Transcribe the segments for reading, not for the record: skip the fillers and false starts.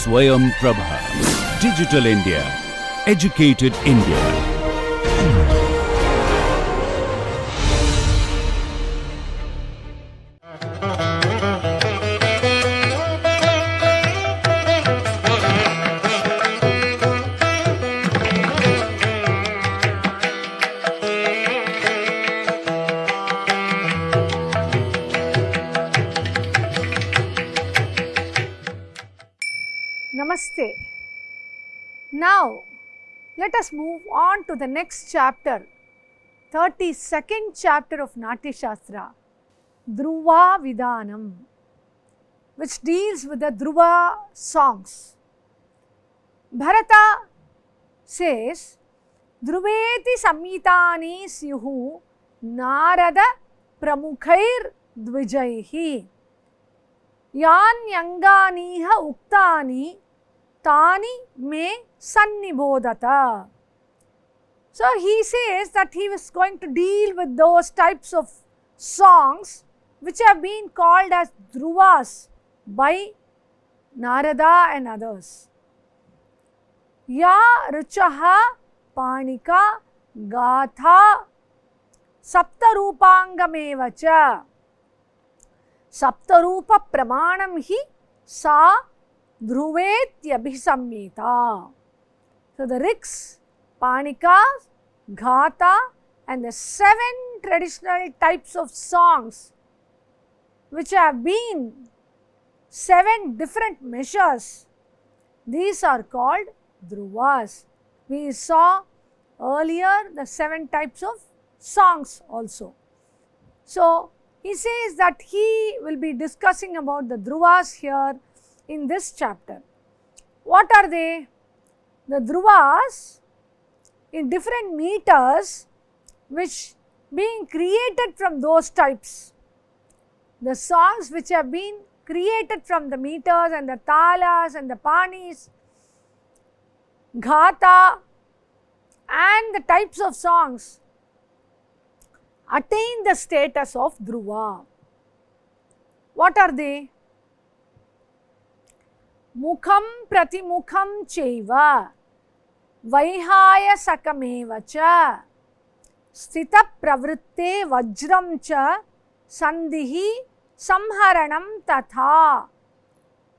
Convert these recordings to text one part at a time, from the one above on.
Swayam Prabha. Digital India. Educated India. Namaste. Now, let us move on to the next chapter, 32nd chapter of Natya Shastra, Dhruva Vidhanam, which deals with the Dhruva songs. Bharata says, Dhruveti Samhitani Syuhu Narada Pramukhair Dvijaihi Yanyanganiha Uktani Tani me Sannibodhata. So he says that he was going to deal with those types of songs which have been called as Dhruvas by Narada and others. Ya Ruchaha Panika Gatha Saptarupangamevacha Saptarupa Pramanam hi sa Dhruvetyabhisamhita. So the Riks, Panika, Gatha and the 7 traditional types of songs which have been 7 different measures, these are called Dhruvas. We saw earlier the 7 types of songs also. So he says that he will be discussing about the Dhruvas here in this chapter. What are they? The Dhruvas in different meters which being created from those types. The songs which have been created from the meters and the talas and the panis, Gatha and the types of songs attain the status of Dhruva. What are they? Mukham Pratimukham Chaiva Vaihaya Sakamevacha Sthita Pravritte Vajram Cha Sandhihi Samharanam Tatha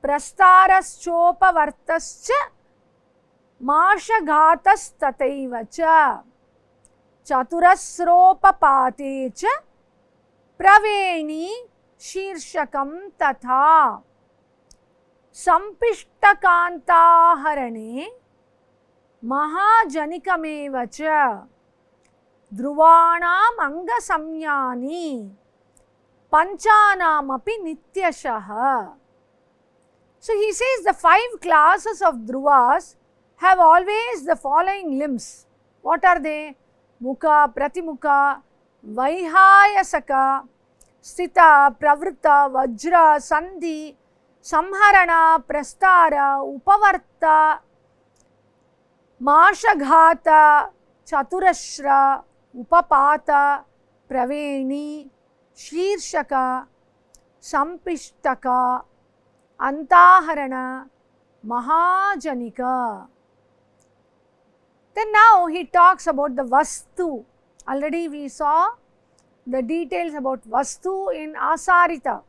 Prastaraschopa Vartascha Mashaghatas Tataivacha Chaturasropapate cha Praveni Shirshakam Tatha Sampishtakantaharane Mahajanikamevacha Dhruvanam Angasamyani Panchanamapi Nityashaha. So he says the 5 classes of Dhruvas have always the following limbs. What are they? Mukha, Pratimukha, Vaihayasaka, Sthita, Pravritta, Vajra, Sandhi, Samharana, Prastara, Upavarta, Mashaghata, Chaturashra, Upapata, Praveni, Shirshaka, Sampishtaka, Antaharana, Mahajanika. Then now he talks about the Vastu. Already we saw the details about Vastu in Asarita.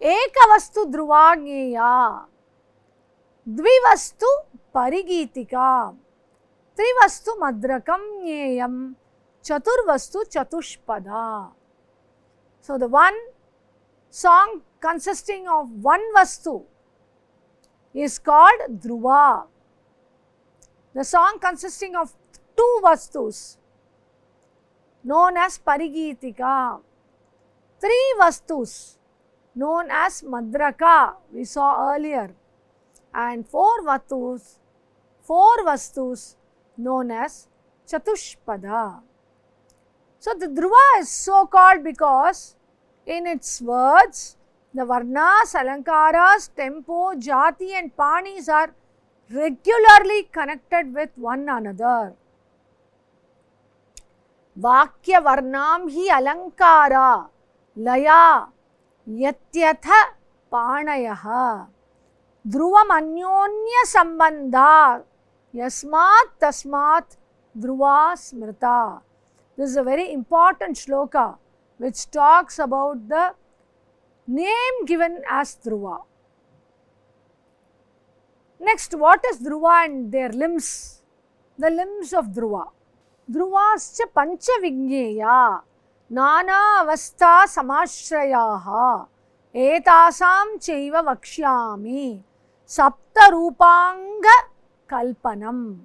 Ekavastu Dhruvagneya, Dvivastu Parigitika, Trivastu Madrakam Nyeyam, Chaturvastu Chatushpada. So the one song consisting of one Vastu is called Dhruva. The song consisting of 2 Vastus known as Parigitika, 3 Vastus known as Madraka we saw earlier, and 4 Vastus known as Chatushpada. So the Dhruva is so called because in its words the Varnas, Alankaras, Tempo, Jati and Panis are regularly connected with one another. Vakya Varnam hi Alankara Laya Yatyatha Panayaha ध्रुवम अन्योन्य संबंधा यस्मात् तस्मात् ध्रुवा स्मृता. This is a very important shloka which talks about the name given as Dhruva. Next, what is Dhruva and their limbs? The limbs of Dhruva. Dhruvascha pancha vigneya nana avastha samashrayaha etasam chaiva vakshyami sapta rupanga kalpanam.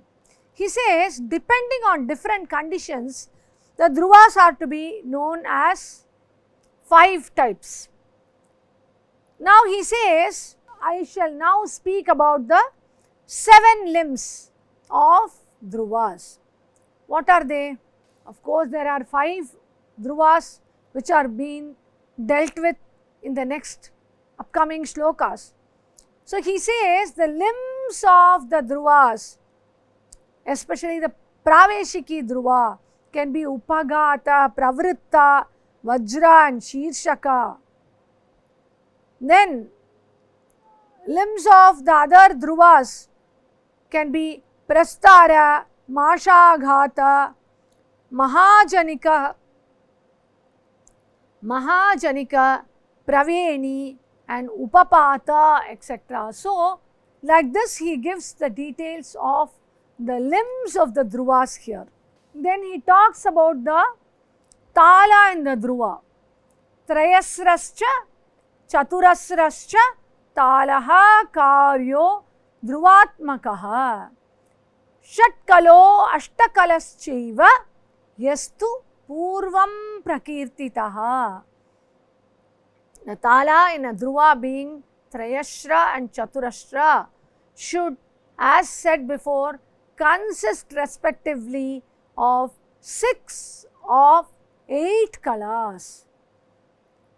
He says, depending on different conditions, the Dhruvas are to be known as 5 types. Now he says, I shall now speak about the 7 limbs of Dhruvas. What are they? Of course, there are 5 Dhruvas which are being dealt with in the next upcoming shlokas. So he says the limbs of the Dhruvas, especially the Praveshiki Dhruva, can be Upagata, Pravritta, Vajra and Shirshaka. Then limbs of the other Dhruvas can be Prastara, Mashaghata, Mahajanika, Praveni and Upapata, etc. So, like this he gives the details of the limbs of the Dhruvas here. Then he talks about the Tala in the Dhruva. Trayasrascha, Chaturasrascha, Talaha Karyo Dhruvatmakaha. Shatkalo Ashtakalaschaiva Yastu Purvam Prakirtitaha. The Tala in a Dhruva being Trayashra and Chaturashra should, as said before, consist respectively of 6 of 8 kalas.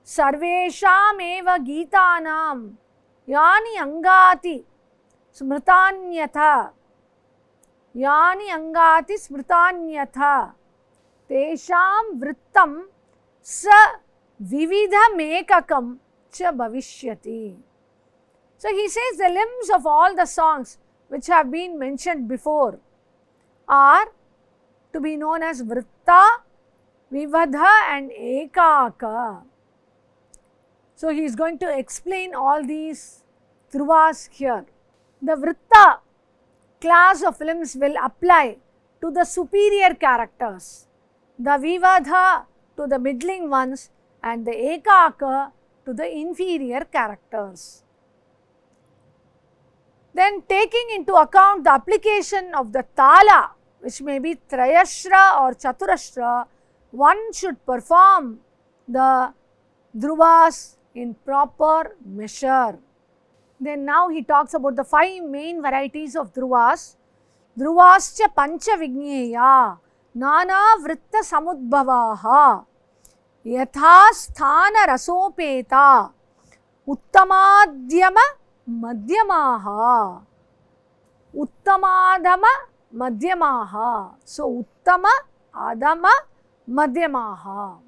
Sarvesham eva Geetanam yani angati smritanyatha tesham vrittam sa vividhamekakam cha bhavishyati. So he says the limbs of all the songs which have been mentioned before are to be known as Vritta, Vivadha and Ekaka. So he is going to explain all these Dhruvas here. The Vritta class of limbs will apply to the superior characters, the Vivadha to the middling ones and the Ekaka to the inferior characters. Then taking into account the application of the Tala, which may be Trayashra or Chaturashra, one should perform the Dhruvas in proper measure. Then now he talks about the 5 main varieties of Dhruvas. Dhruvascha pancha vigneya nana vritta samudbhavaha yatha sthana rasopeta uttamadhyama madhyamaha. Uttamadama madhyamaha. So uttama, adama, madhyamaha.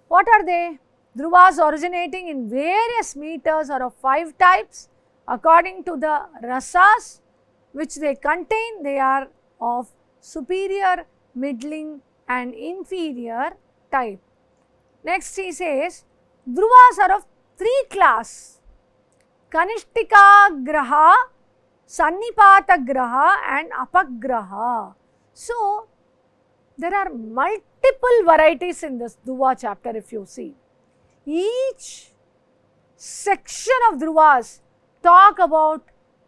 What are they? Dhruvas originating in various meters are of 5 types. According to the rasas which they contain, they are of superior, middling and inferior type. Next he says, Dhruvas are of 3 class. Kanishtika graha, Sannipata graha and Apagraha. So, there are multiple varieties in this Dhruva chapter if you see. Each section of Dhruvas talk about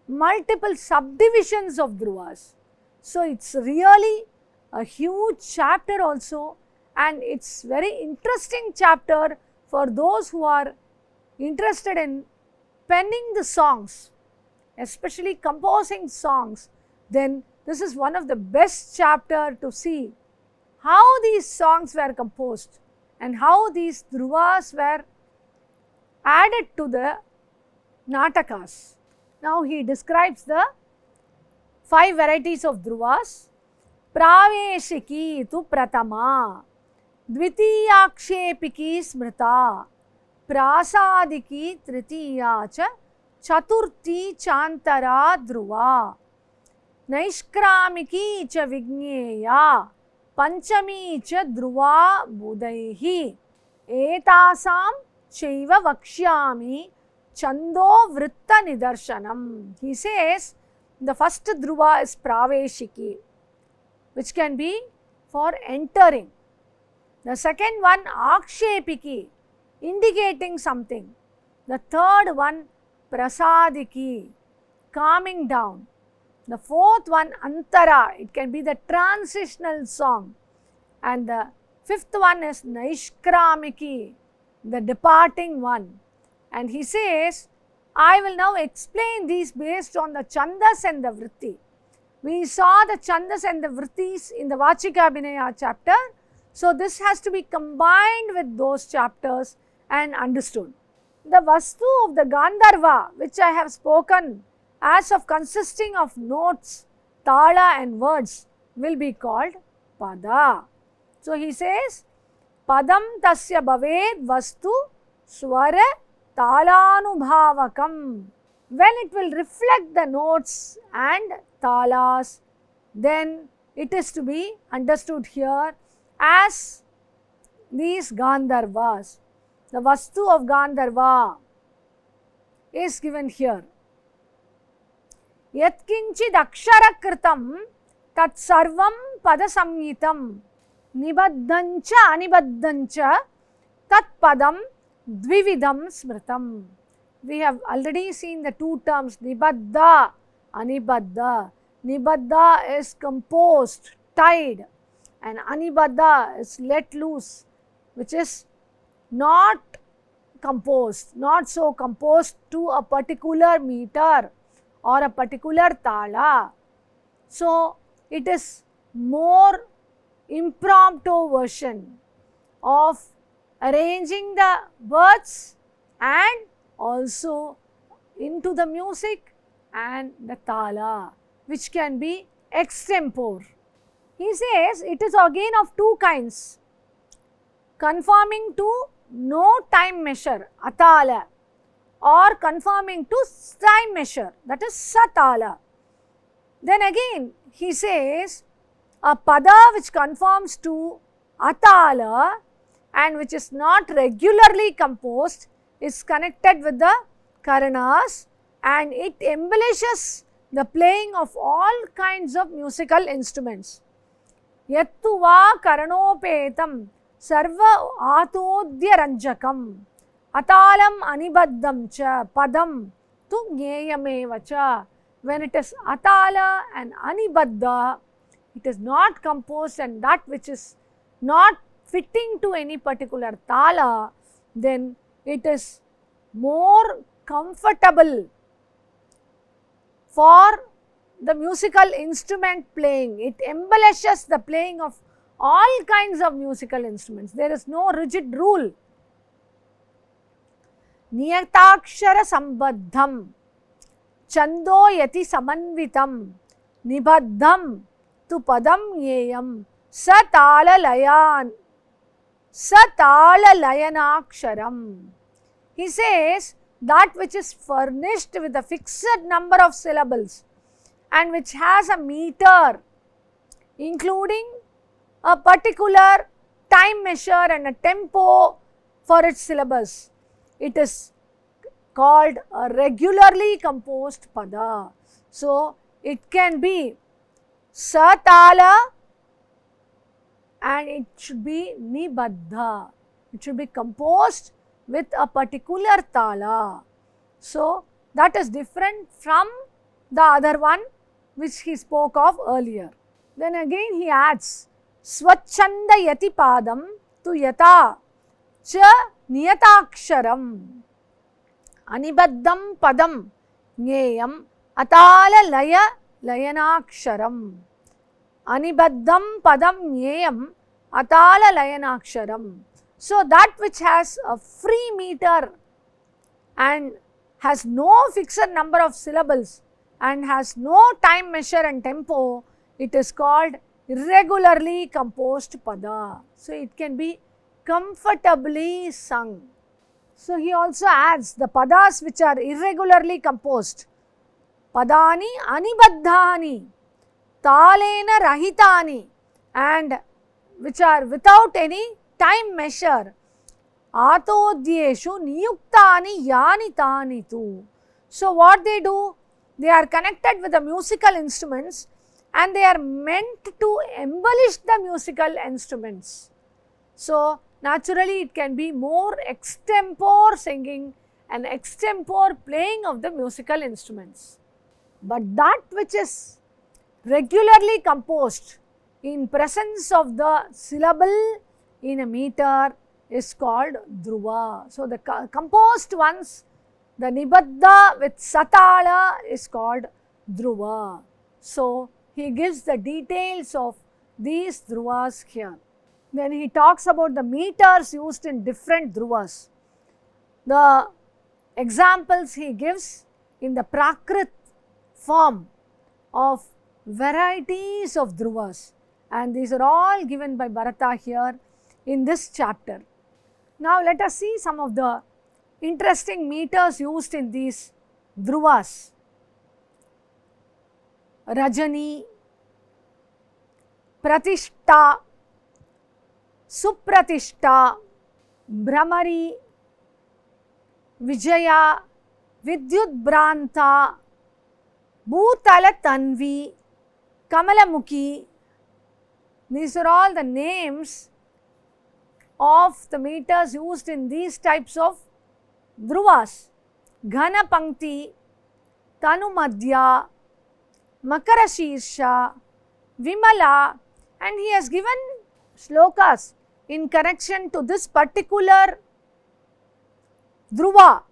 multiple subdivisions of Dhruvas. So, it is really a huge chapter also, and it is very interesting chapter for those who are interested in penning the songs, especially composing songs. Then this is one of the best chapter to see how these songs were composed and how these Dhruvas were added to the Natakas. Now he describes the 5 varieties of Dhruvas. Praveshiki tu pratama, Dvitiyakshepiki smrita, Prasadiki tritiya cha chaturthi chantara dhruva, naishkramiki cha vigneya, panchami cha dhruva budaihi, etasam chaiva vakshyami chando vritta nidarshanam. He says the first dhruva is praveshiki, which can be for entering. The second one akshepiki, indicating something. The third one prasadiki, calming down. The fourth one antara, it can be the transitional song. And the fifth one is naishkramiki, the departing one. And he says, I will now explain these based on the chandas and the vritti. We saw the chandas and the vrittis in the Vachika Abhinaya chapter. So this has to be combined with those chapters and understood. The Vastu of the Gandharva, which I have spoken as of consisting of notes, tala and words, will be called Pada. So he says, Padam tasya bhaved vastu swara talanubhavakam. When it will reflect the notes and talas, then it is to be understood here as these Gandharvas. The Vastu of Gandharva is given here. Yatkinchid akshara kritam tat sarvam pada samyitam nibaddhancha anibaddhancha tat padam dvividam smritam. We have already seen the two terms nibaddha, anibadha. Nibaddha is composed, tied, and anibadha is let loose, which is not composed, not so composed to a particular meter or a particular tala. So it is more impromptu version of arranging the words and also into the music and the tala, which can be extempore. He says it is again of two kinds, conforming to no time measure, atala, or conforming to time measure, that is satala. Then again he says a pada which conforms to atala and which is not regularly composed is connected with the karanas and it embellishes the playing of all kinds of musical instruments. Yattu va karanopetam sarva atodya ranjakam atalam anibaddham cha padam tu gneyamevacha. When it is atala and anibaddha, it is not composed and that which is not fitting to any particular tala, then it is more comfortable for the musical instrument playing. It embellishes the playing of all kinds of musical instruments. There is no rigid rule. Niyatakshara sambaddham chando yati samanvitam nibaddham tu padam yeyam satala layanaksharam. He says that which is furnished with a fixed number of syllables and which has a meter including a particular time measure and a tempo for its syllables. It is called a regularly composed pada. So it can be satala and it should be nibaddha. It should be composed with a particular tala. So that is different from the other one which he spoke of earlier. Then again he adds swachanda yati padam tu yata cha niyataksharam anibaddham padam gneyam atala layanaksharam anibaddham padam gneyam atala layanaksharam. So that which has a free meter and has no fixed number of syllables and has no time measure and tempo, it is called irregularly composed pada. So it can be comfortably sung. So he also adds the padas which are irregularly composed. Padani anibaddhani, talena rahitani, and which are without any time measure. Atodyeshu niyuktani yani tani tu. So what they do? They are connected with the musical instruments and they are meant to embellish the musical instruments. So naturally it can be more extempore singing and extempore playing of the musical instruments. But that which is regularly composed in presence of the syllable in a meter is called dhruva. So the composed ones, the nibaddha with satala is called dhruva. So he gives the details of these dhruvas here. Then he talks about the meters used in different dhruvas. The examples he gives in the prakrit form of varieties of dhruvas, and these are all given by Bharata here in this chapter. Now let us see some of the interesting meters used in these dhruvas. Rajani, Pratishta, Supratishta, Brahmari, Vijaya, Vidyutbranta, Bhutala Tanvi, Kamalamukhi. These are all the names of the meters used in these types of dhruvas. Ghana Pankti, Tanu Madhya, Makara Shirsha, Vimala, and he has given shlokas in connection to this particular dhruva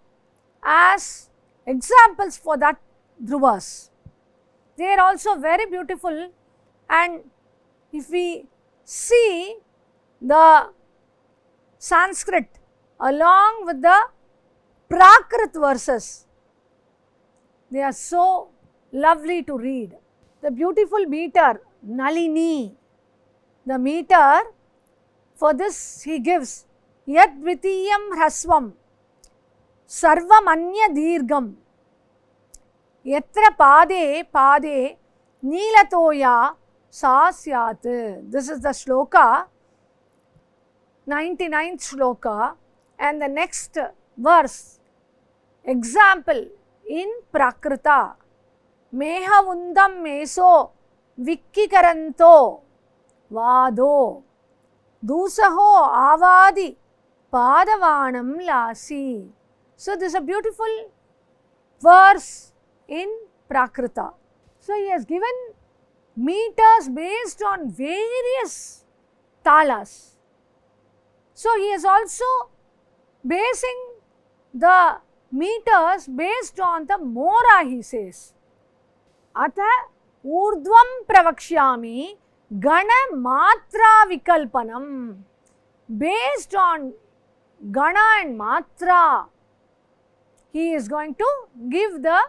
as examples for that dhruvas. They are also very beautiful, and if we see the Sanskrit along with the Prakrit verses, they are so lovely to read. The beautiful meter Nalini, the meter for this he gives Yad Dvitiyam Hrasvam Sarvamanya Dirgam Yatra Pade Pade Nilatoya Sasyat. This is the shloka, 99th shloka, and the next verse, example in Prakrita. Mehavundam meso Vikkikaranto Vado Dusaho Avadi Padavanam Lasi. So this is a beautiful verse in Prakrita. So he has given meters based on various talas. So he is also basing the meters based on the mora, he says. Atha urdhvam pravakshyami gana matra vikalpanam. Based on gana and matra, he is going to give the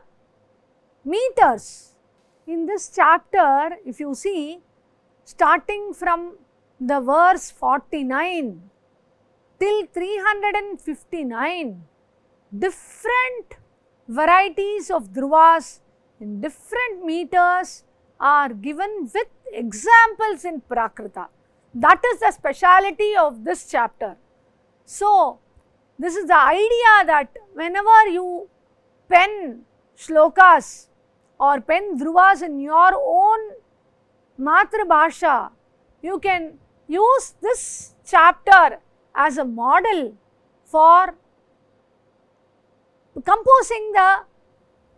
meters. In this chapter, if you see, starting from the verse 49 till 359, different varieties of dhruvas in different meters are given with examples in Prakrita. That is the speciality of this chapter. So, this is the idea that whenever you pen shlokas or pen dhruvas in your own Matrabhasha, you can use this chapter as a model for composing the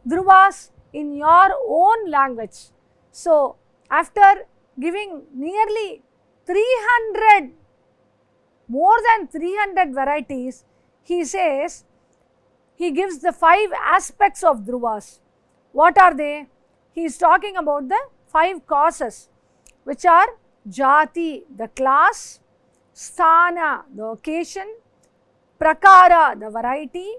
dhruvas in your own language. So, after giving nearly 300, more than 300 varieties, he says, he gives the 5 aspects of dhruvas. What are they? He is talking about the 5 causes, which are jati, the class, sthana, the occasion, prakara, the variety,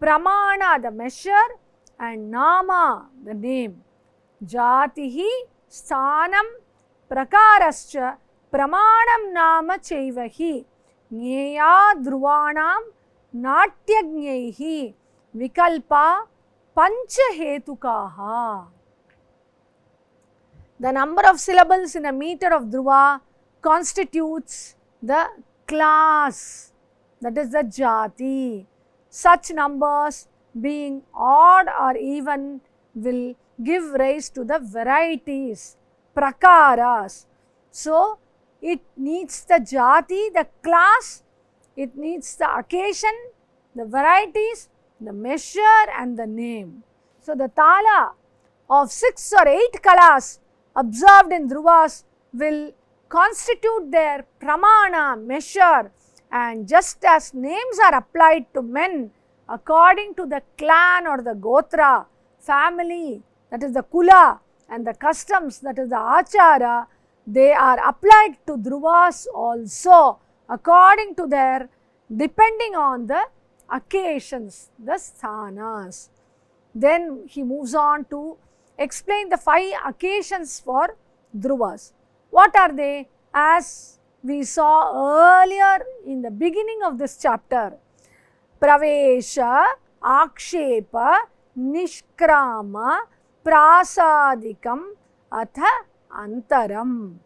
pramana, the measure, and nama, the name. Jatihi, sthanam, prakarascha, pramanam nama chaivahi, nyeya dhruvanam, natyajnaihi vikalpa panchahetukaha. The number of syllables in a meter of dhruva constitutes the class, that is the jati. Such numbers being odd or even will give rise to the varieties, prakaras. So, it needs the jati, the class, it needs the occasion, the varieties, the measure and the name. So, the tala of 6 or 8 kalas observed in dhruvas will constitute their pramana, measure, and just as names are applied to men according to the clan or the gotra, family, that is the kula, and the customs, that is the achara, they are applied to dhruvas also according to their, depending on the occasions, the sthanas. Then he moves on to explain the 5 occasions for dhruvas. What are they? As we saw earlier in the beginning of this chapter, pravesha, akshepa, nishkrama, prasadikam, atha antaram.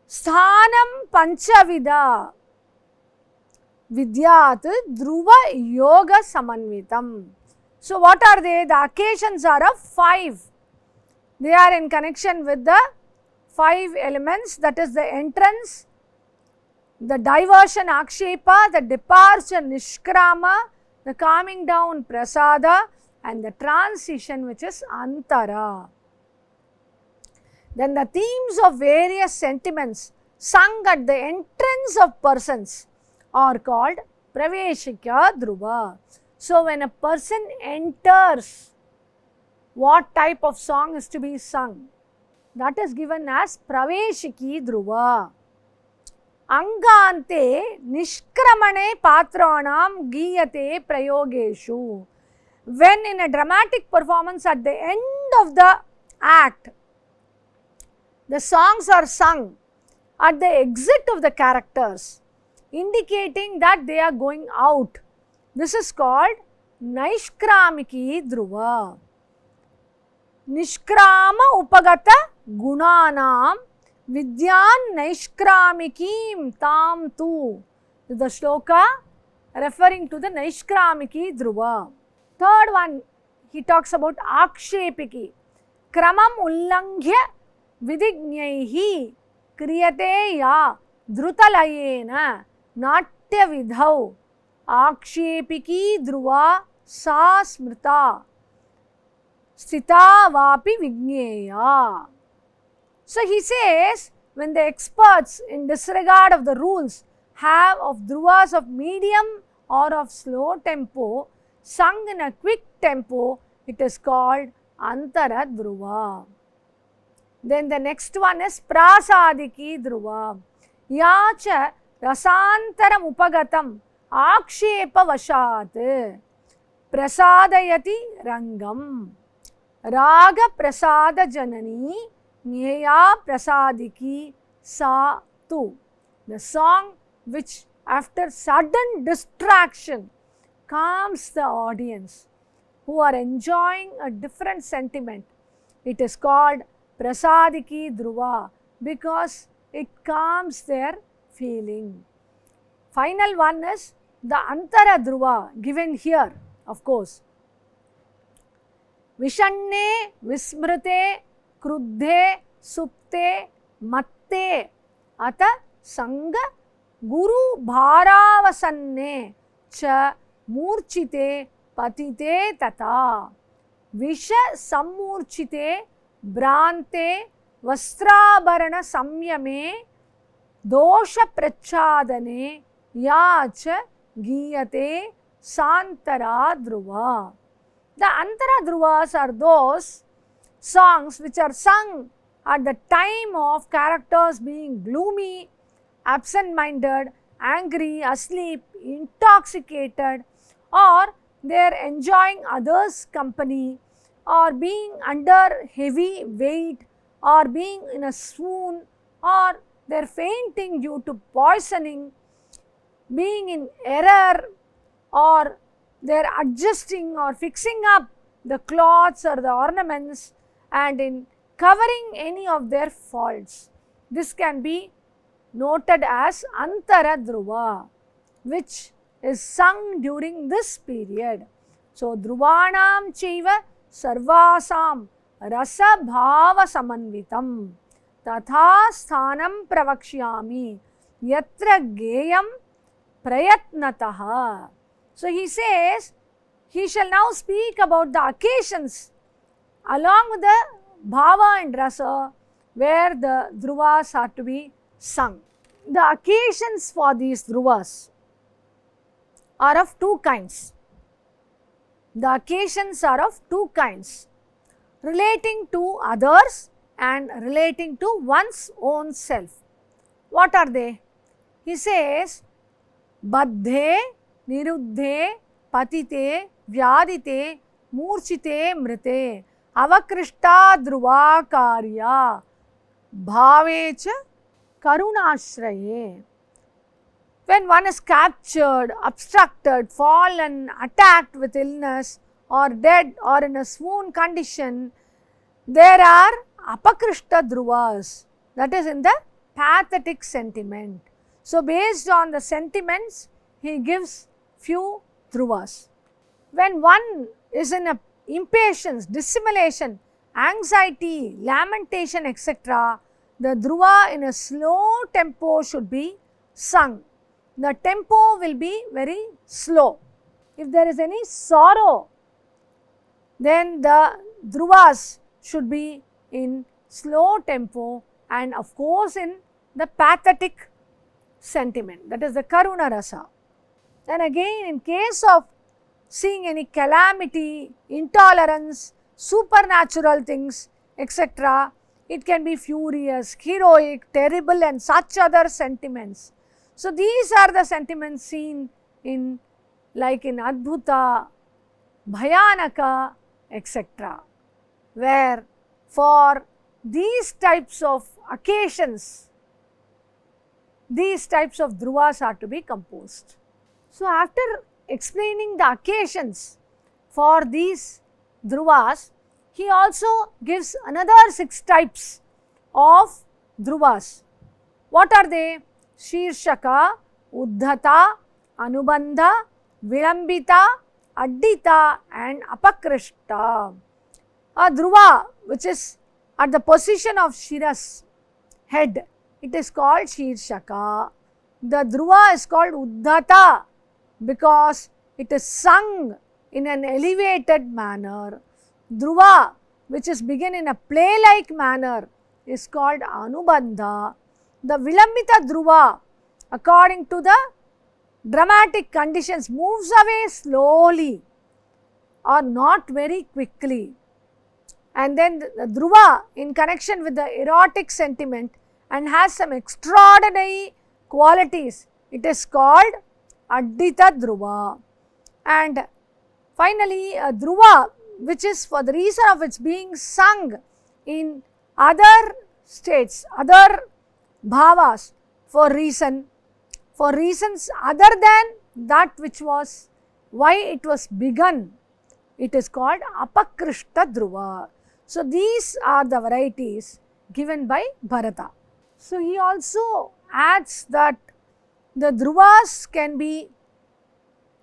Sthanam panchavida vidyat dhruva yoga samanvitam. So, what are they? The occasions are of 5. They are in connection with the 5 elements, that is the entrance, the diversion akshepa, the departure nishkrama, the calming down prasada, and the transition which is antara. Then the themes of various sentiments sung at the entrance of persons are called praveshika dhruva. So, when a person enters, what type of song is to be sung? That is given as praveshiki dhruva. Angante nishkramane patranam giyate prayogeshu. When in a dramatic performance at the end of the act, the songs are sung at the exit of the characters, indicating that they are going out. This is called Naishkramiki dhruva. Nishkrama upagata gunanam vidyan naishkramikim tam tu. The shloka referring to the Naishkramiki dhruva. Third one, he talks about akshepiki. Kramam ullanghya vidignaihi kriyate ya drutalayena natya vidhau. Akshepiki dhruva sa smrita sthita vapi vigneya. So he says, when the experts in disregard of the rules have of dhruvas of medium or of slow tempo sung in a quick tempo, it is called antara dhruva. Then the next one is prasadiki dhruva. Yacha rasantaram upagatam akshepa vashat prasadayati rangam raga prasada janani nyeya prasadiki sa tu. The song which after sudden distraction calms the audience who are enjoying a different sentiment. It is called prasadiki dhruva because it calms their feeling. Final one is the antara dhruva given here, of course. Vishanne, vismrute, kruddhe, supte, matte, ata sanga, guru bharavasanne, cha murchite, patite tata. Visha sammurchite, brante, vastrabharana samyame, dosha prachadane, yacha giyate santara dhruva. The antara dhruvas are those songs which are sung at the time of characters being gloomy, absent-minded, angry, asleep, intoxicated, or they are enjoying others' company, or being under heavy weight, or being in a swoon, or they are fainting due to poisoning. being in error, or they're adjusting or fixing up the cloths or the ornaments and in covering any of their faults. This can be noted as Antara Dhruva, which is sung during this period. So, Dhruvanam Chaiva Sarvasam Rasa Bhava Samanvitam Tatha Sthanam Pravakshyami Yatra Geyam Prayatnataha. So, he says, he shall now speak about the occasions along with the bhava and rasa where the dhruvas are to be sung. The occasions for these dhruvas are of two kinds. The occasions are of two kinds, relating to others and relating to one's own self. What are they? He says, Baddhe, Niruddhe, Patite, Vyadite, Murchite, Mrite, Avakrishta Dhruva Karya, Bhavecha, Karunashraye. When one is captured, obstructed, fallen, attacked with illness, or dead, or in a swoon condition, there are Apakrishta Dhruvas, that is in the pathetic sentiment. So, based on the sentiments, he gives few Dhruvas. When one is in a impatience, dissimulation, anxiety, lamentation, etc., the Dhruva in a slow tempo should be sung. The tempo will be very slow. If there is any sorrow, then the Dhruvas should be in slow tempo and of course in the pathetic sentiment, that is the Karuna Rasa. Then again, in case of seeing any calamity, intolerance, supernatural things, etc., it can be furious, heroic, terrible and such other sentiments. So, these are the sentiments seen in like in Adbhuta, Bhayanaka, etc., where for these types of occasions, these types of dhruvas are to be composed. So, after explaining the occasions for these dhruvas, he also gives another 6 types of dhruvas. What are they? Shirshaka, Uddhata, Anubandha, Vilambita, Addita and Apakrishta. A dhruva which is at the position of Shiras, head, it is called Shirshaka. The dhruva is called Uddhata because it is sung in an elevated manner. Dhruva which is begin in a play-like manner is called Anubandha. The Vilambita dhruva, according to the dramatic conditions, moves away slowly or not very quickly. And then the dhruva in connection with the erotic sentiment and has some extraordinary qualities, it is called Addita dhruva. And finally, a dhruva which is for the reason of its being sung in other states, other bhavas, for reasons other than that which was why it was begun, it is called Apakrishta dhruva. So, these are the varieties given by Bharata. So, he also adds that the dhruvas can be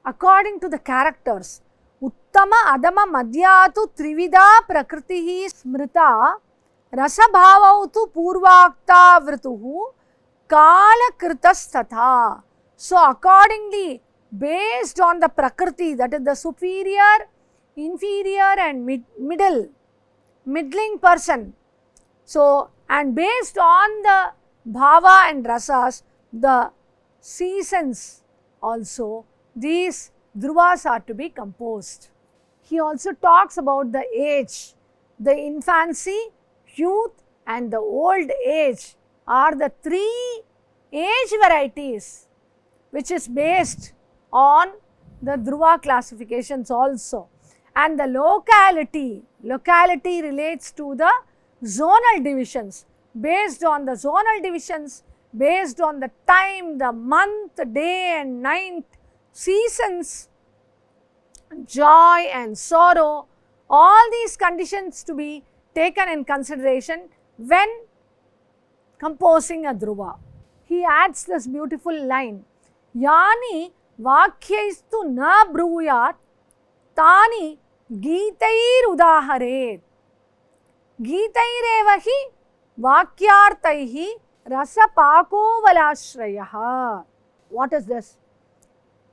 according to the characters. Uttama Adama Madhyatu Trivida Prakritihi Smrita Rasa Bhavautu Purvakta Vrituhu Kala Kritastatha. So, accordingly, based on the Prakriti, that is the superior, inferior and middling person. So, and based on the bhava and rasas, the seasons also, these dhruvas are to be composed. He also talks about the age, the infancy, youth and the old age are the 3 age varieties which is based on the dhruva classifications also. And the locality relates to the zonal divisions. Based on the zonal divisions, based on the time, the month, day and night, seasons, joy and sorrow, all these conditions to be taken in consideration when composing a dhruva. He adds this beautiful line, Yani vakyaistu na bruyat tani gitair udaharet. Gitaireva hi vakyartaihi rasapakovalashrayah. What is this?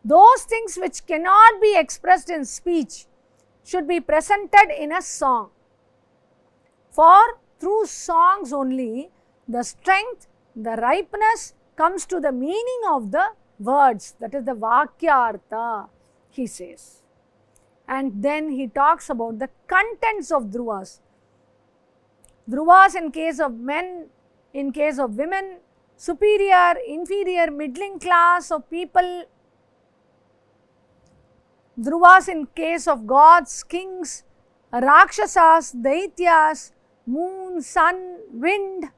Those things which cannot be expressed in speech should be presented in a song. For through songs only, the strength, the ripeness comes to the meaning of the words, that is the vakyartha, he says. And then he talks about the contents of dhruvas. Dhruvas in case of men, in case of women, superior, inferior, middling class of people. Dhruvas in case of gods, kings, rakshasas, daityas, moon, sun, wind.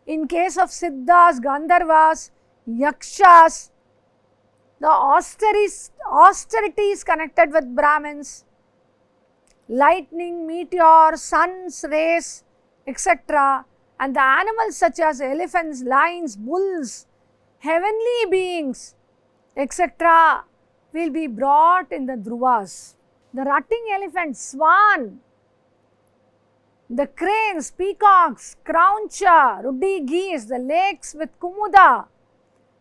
In case of siddhas, gandharvas, yakshas, the austerities connected with Brahmins, lightning, meteor, sun's rays, etc. And the animals such as elephants, lions, bulls, heavenly beings, etc. will be brought in the dhruvas. The rutting elephant, swan, the cranes, peacocks, crauncha, ruddy geese, the lakes with kumuda,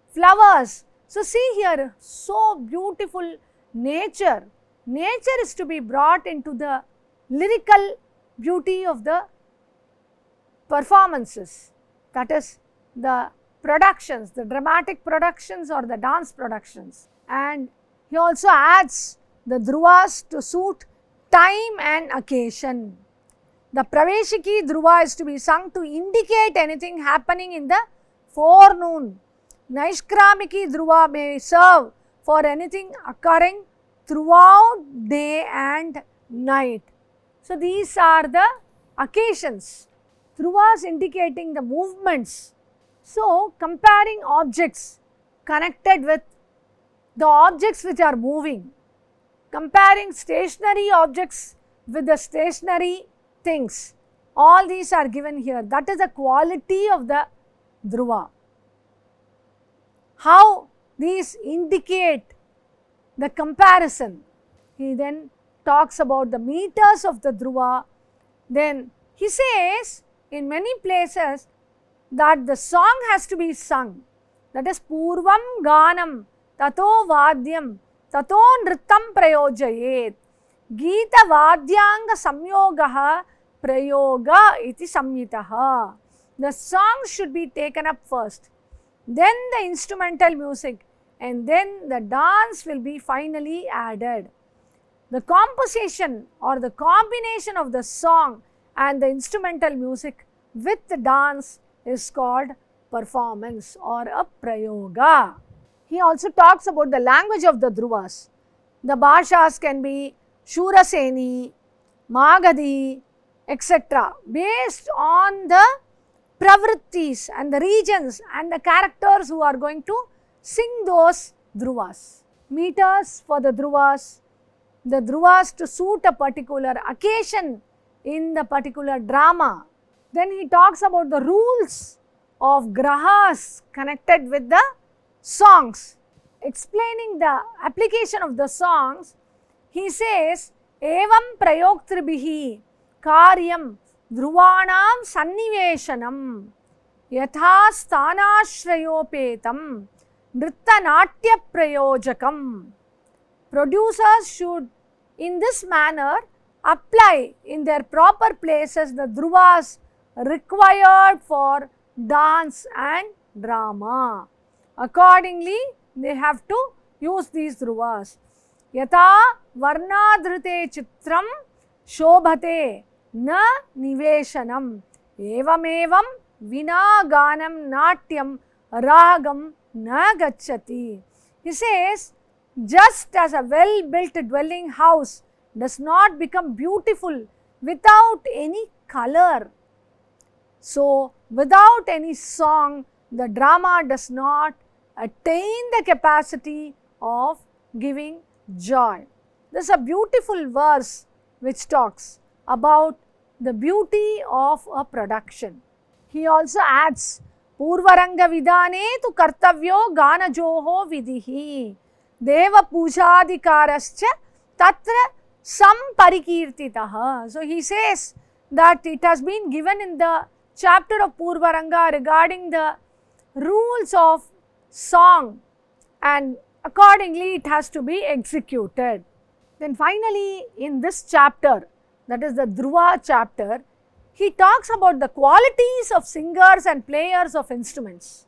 flowers. So see here, so beautiful nature. Nature is to be brought into the lyrical beauty of the performances, that is the productions, the dramatic productions or the dance productions. And he also adds the dhruvas to suit time and occasion. The Praveshiki dhruva is to be sung to indicate anything happening in the forenoon. Naishkramiki dhruva may serve for anything occurring throughout day and night. So these are the occasions. Dhruvas indicating the movements. So comparing objects connected with the objects which are moving, comparing stationary objects with the stationary things, all these are given here. That is the quality of the dhruva. How these indicate the comparison. He then talks about the meters of the dhruva. Then he says in many places that the song has to be sung. That is purvam ganam tato vadyam tato nrittam prayojayet. Gita vadyanga samyogaha prayoga iti samyitaha. The song should be taken up first, then the instrumental music, and then the dance will be finally added. The composition or the combination of the song and the instrumental music with the dance is called performance or a prayoga. He also talks about the language of the dhruvas. The bhashas can be Shuraseni, Magadhi, etc. based on the pravrittis and the regions and the characters who are going to sing those dhruvas. Meters for the dhruvas to suit a particular occasion in the particular drama. Then he talks about the rules of grahas connected with the songs. Explaining the application of the songs, he says, Evam prayoktribihi karyam dhruvanam sanniveshanam yatha sthanashrayopetam nrittanatya prayojakam. Producers should in this manner apply in their proper places the dhruvas required for dance and drama. Accordingly, they have to use these dhruvas. Yatha varnadhrite chitram shobhate na niveshanam evamevam vina ganam natyam ragam na gacchati. He says, just as a well-built dwelling house does not become beautiful without any color, so without any song, the drama does not attain the capacity of giving joy. This is a beautiful verse which talks about the beauty of a production. He also adds, Purvaranga vidane tu kartavyo ganajoho vidihi deva pujadikarascha tatra samparikirtitaha. So he says that it has been given in the chapter of Purvaranga regarding the rules of song, and accordingly it has to be executed. Then finally in this chapter, that is the Dhruva chapter, he talks about the qualities of singers and players of instruments.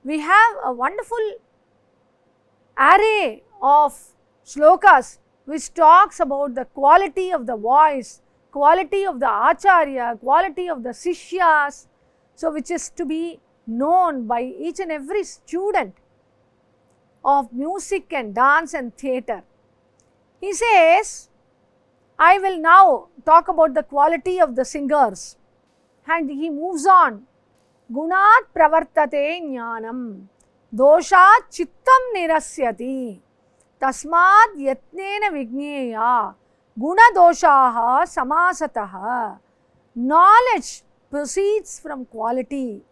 We have a wonderful array of shlokas which talks about the quality of the voice, quality of the acharya, quality of the sishyas, so which is to be known by each and every student of music and dance and theatre. He says, I will now talk about the quality of the singers, and he moves on. Gunat pravartate jnanam doshat chittam nirasyati tasmad yatnena vigneya guna doshaha samasataha. Knowledge proceeds from quality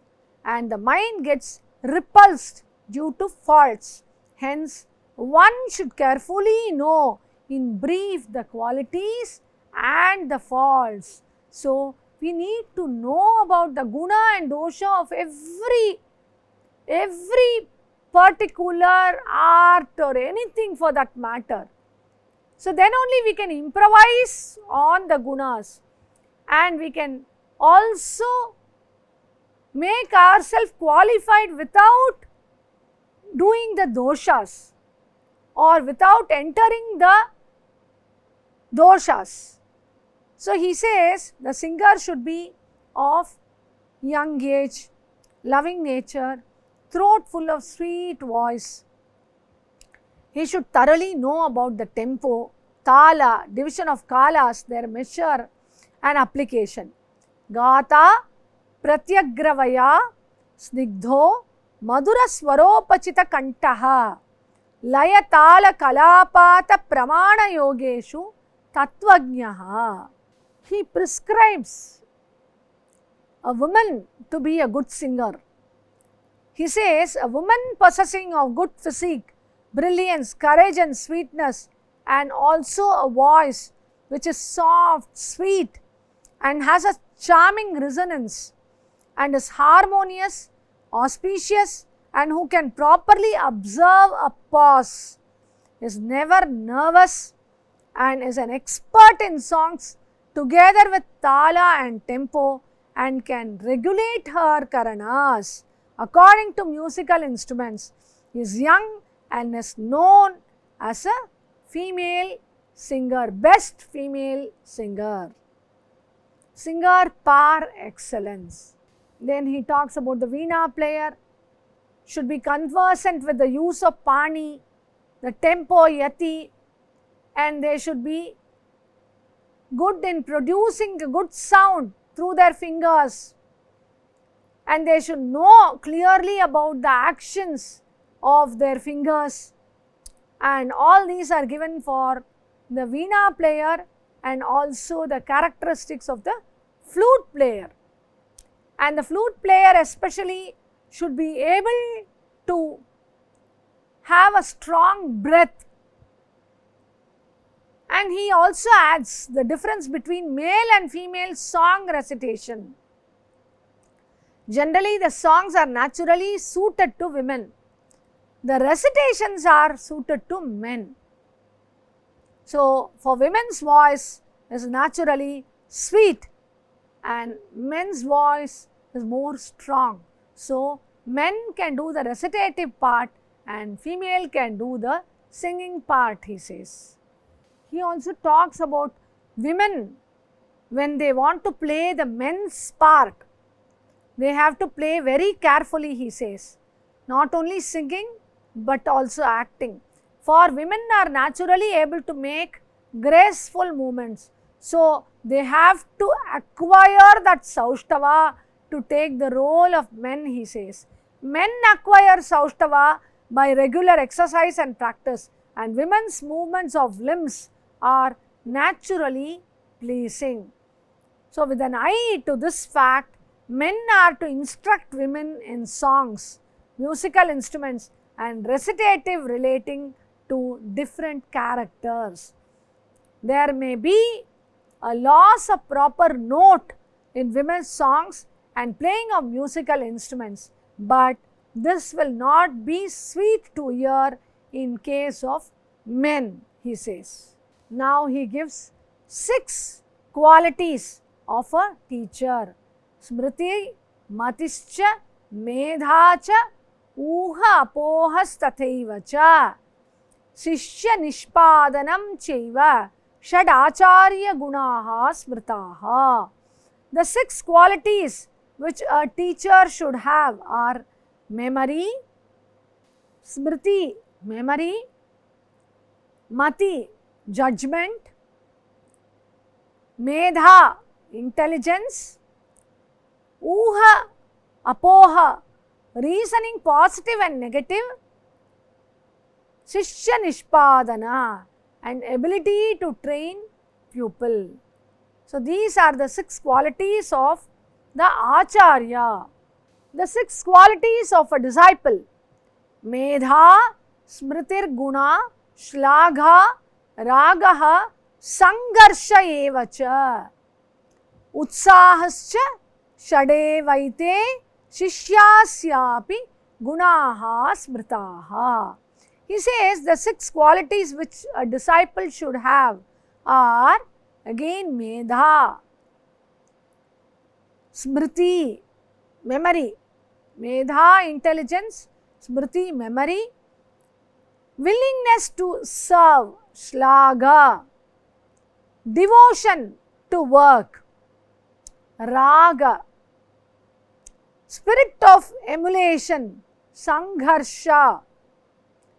and the mind gets repulsed due to faults. Hence, one should carefully know in brief the qualities and the faults. So, we need to know about the guna and dosha of every particular art or anything for that matter. So, then only we can improvise on the gunas, and we can also make ourselves qualified without doing the doshas or without entering the doshas. So he says the singer should be of young age, loving nature, throat full of sweet voice. He should thoroughly know about the tempo, tala, division of kalas, their measure and application. Gata pratyagravaya snigdho madura swaropachita kantaha laya tala kalapata pramana yogeshu tattvajnaha. He prescribes a woman to be a good singer. He says a woman possessing of good physique, brilliance, courage and sweetness, and also a voice which is soft, sweet and has a charming resonance and is harmonious, auspicious, and who can properly observe a pause, is never nervous and is an expert in songs together with tala and tempo, and can regulate her karanas according to musical instruments, is young and is known as a female singer, best female singer, singer par excellence. Then he talks about the veena player should be conversant with the use of pani, the tempo yati, and they should be good in producing a good sound through their fingers, and they should know clearly about the actions of their fingers, and all these are given for the veena player and also the characteristics of the flute player. And the flute player especially should be able to have a strong breath. And he also adds the difference between male and female song recitation. Generally, the songs are naturally suited to women. The recitations are suited to men. So, for women's voice is naturally sweet and men's voice is more strong. So, men can do the recitative part and female can do the singing part, he says. He also talks about women when they want to play the men's part. They have to play very carefully, he says, not only singing but also acting. For women are naturally able to make graceful movements. So, they have to acquire that Saushtava to take the role of men, he says. Men acquire Saushtava by regular exercise and practice, and women's movements of limbs are naturally pleasing. So, with an eye to this fact, men are to instruct women in songs, musical instruments, and recitative relating to different characters. There may be a loss of proper note in women's songs and playing of musical instruments, but this will not be sweet to hear in case of men, he says. Now he gives 6 qualities of a teacher. Smriti, Matischa, Medhacha, Uha Apohastataivacha, Shishya Nishpadanam Chaiva, Shad Acharya Gunaha Smritaha. The 6 qualities which a teacher should have are memory, Smriti, memory, Mati, judgment, Medha, intelligence, Uha, Apoha, reasoning positive and negative, Shishya Nishpadana, and ability to train pupil. So, these are the 6 qualities of the Acharya. The 6 qualities of a disciple: Medha, Smritir Guna, Shlagha, Ragaha, Sangarsha evacha, Utsahascha, Shadevaite, Shishyasyapi, Gunaha Smritaha. He says the 6 qualities which a disciple should have are again Medha, Smriti, memory, Medha, intelligence, Smriti, memory, willingness to serve, Shlaga, devotion to work, Raga, spirit of emulation, Sangharsha,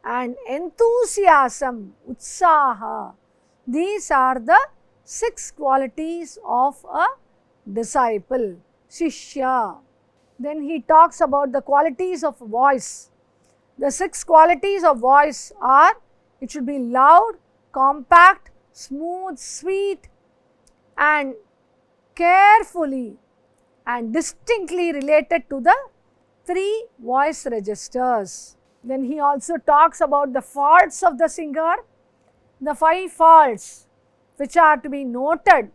and enthusiasm, Utsaha. These are the 6 qualities of a disciple, Shishya. Then he talks about the qualities of voice. The 6 qualities of voice are: it should be loud, compact, smooth, sweet, and carefully and distinctly related to the 3 voice registers. Then he also talks about the faults of the singer, the 5 faults which are to be noted.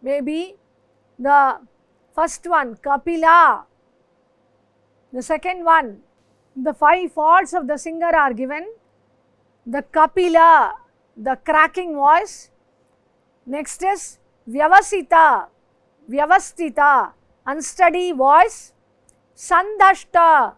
Maybe the first one, Kapila. The second one, the 5 faults of the singer are given: the Kapila, the cracking voice. Next is Vyavasita, Vyavastita, unsteady voice. Sandashta,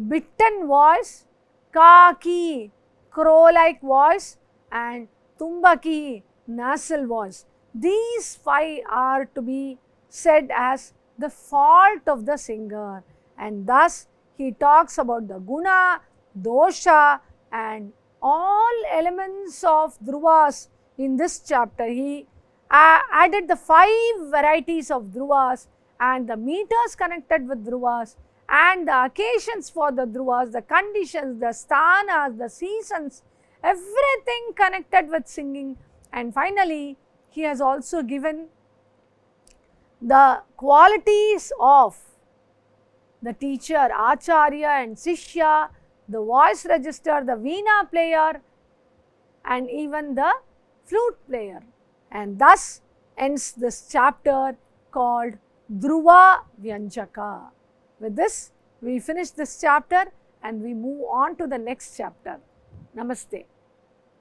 bitten voice. Kaki, crow-like voice. And Tumbaki, nasal voice. These 5 are to be said as the fault of the singer, and thus he talks about the guna, dosha, and all elements of dhruvas in this chapter. He added the 5 varieties of dhruvas and the meters connected with dhruvas and the occasions for the dhruvas, the conditions, the sthanas, the seasons, everything connected with singing. And finally, he has also given the qualities of the teacher, Acharya and Shishya, the voice register, the veena player, and even the flute player. And thus ends this chapter called Dhruva Vyanjaka. With this, we finish this chapter and we move on to the next chapter. Namaste.